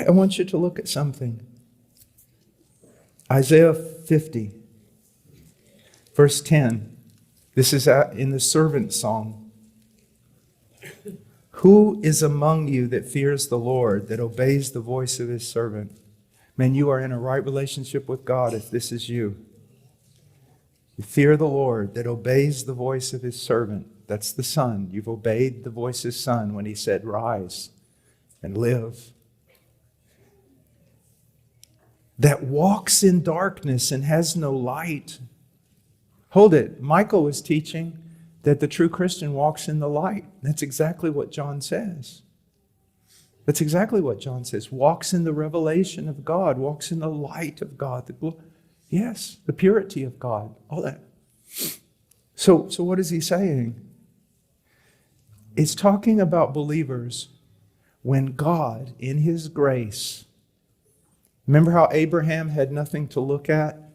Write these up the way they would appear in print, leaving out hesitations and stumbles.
I want you to look at something. Isaiah 50, verse 10. This is in the servant song. Who is among you that fears the Lord, that obeys the voice of his servant? Man, you are in a right relationship with God if this is you. You fear the Lord, that obeys the voice of his servant. That's the Son. You've obeyed the voice of his Son when he said, rise and live. That walks in darkness and has no light. Hold it. Michael was teaching that the true Christian walks in the light. That's exactly what John says. That's exactly what John says. Walks in the revelation of God. Walks in the light of God. Yes, the purity of God. All that. So what is he saying? It's talking about believers when God, in his grace, remember how Abraham had nothing to look at,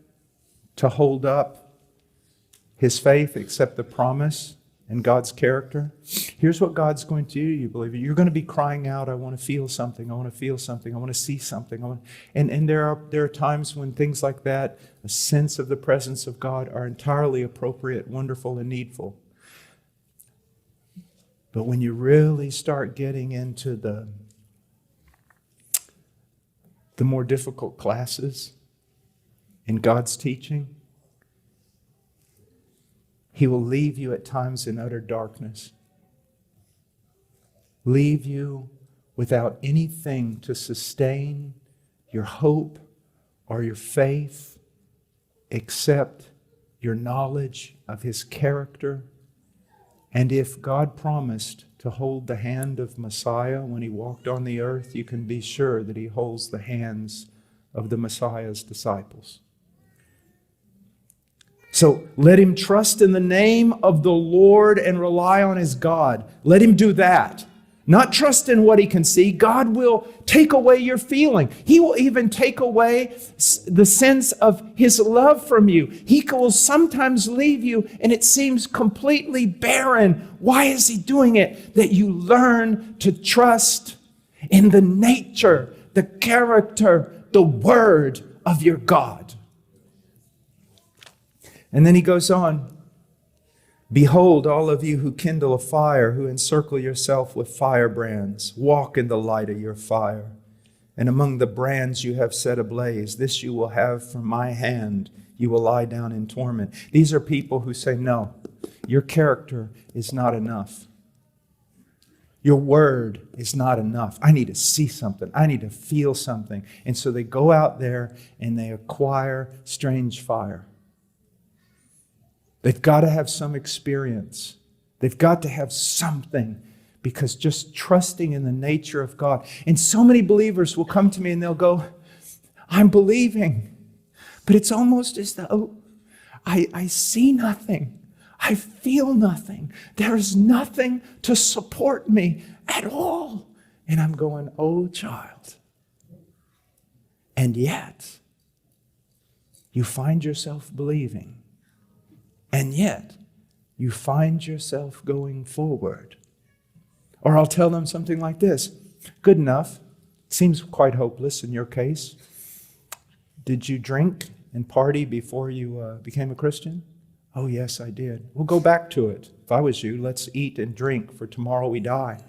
to hold up his faith except the promise and God's character? Here's what God's going to do, you believer. You're going to be crying out, I want to feel something, I want to feel something, I want to see something. And there are times when things like that, a sense of the presence of God, are entirely appropriate, wonderful, and needful. But when you really start getting into the more difficult classes in God's teaching, he will leave you at times in utter darkness. Leave you without anything to sustain your hope or your faith except your knowledge of his character. And if God promised to hold the hand of Messiah when he walked on the earth, you can be sure that he holds the hands of the Messiah's disciples. So let him trust in the name of the Lord and rely on his God. Let him do that. Not trust in what he can see. God will take away your feeling. He will even take away the sense of his love from you. He will sometimes leave you and it seems completely barren. Why is he doing it? That you learn to trust in the nature, the character, the word of your God. And then he goes on. Behold, all of you who kindle a fire, who encircle yourself with firebrands, walk in the light of your fire. And among the brands you have set ablaze, this you will have from my hand. You will lie down in torment. These are people who say, no, your character is not enough. Your word is not enough. I need to see something. I need to feel something. And so they go out there and they acquire strange fire. They've got to have some experience. They've got to have something, because just trusting in the nature of God. And so many believers will come to me and they'll go, I'm believing, but it's almost as though I see nothing. I feel nothing. There's nothing to support me at all. And I'm going, oh child. And yet, you find yourself believing. And yet, you find yourself going forward. Or I'll tell them something like this. Good enough. Seems quite hopeless in your case. Did you drink and party before you became a Christian? Oh, yes, I did. We'll go back to it. If I was you, let's eat and drink, for tomorrow we die.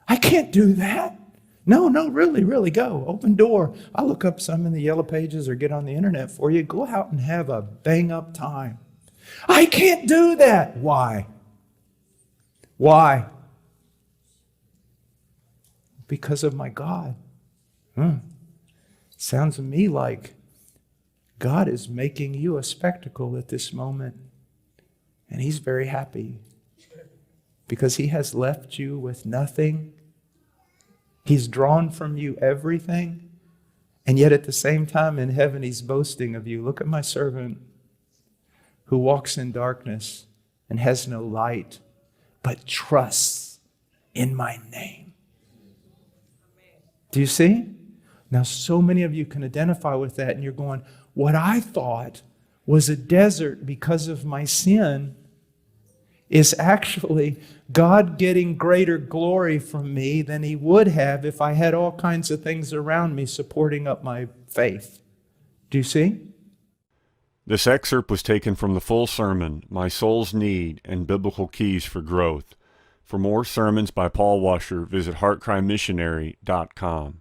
I can't do that. No, really go. Open door. I'll look up some in the yellow pages or get on the internet for you. Go out and have a bang-up time. I can't do that. Why? Why? Because of my God. Sounds to me like God is making you a spectacle at this moment. And he's very happy because he has left you with nothing. He's drawn from you everything. And yet at the same time in heaven, he's boasting of you. Look at my servant who walks in darkness and has no light, but trusts in my name. Do you see? Now, so many of you can identify with that, and you're going, what I thought was a desert because of my sin is actually God getting greater glory from me than he would have if I had all kinds of things around me supporting up my faith. Do you see? This excerpt was taken from the full sermon, My Soul's Need and Biblical Keys for Growth. For more sermons by Paul Washer, visit heartcrymissionary.com.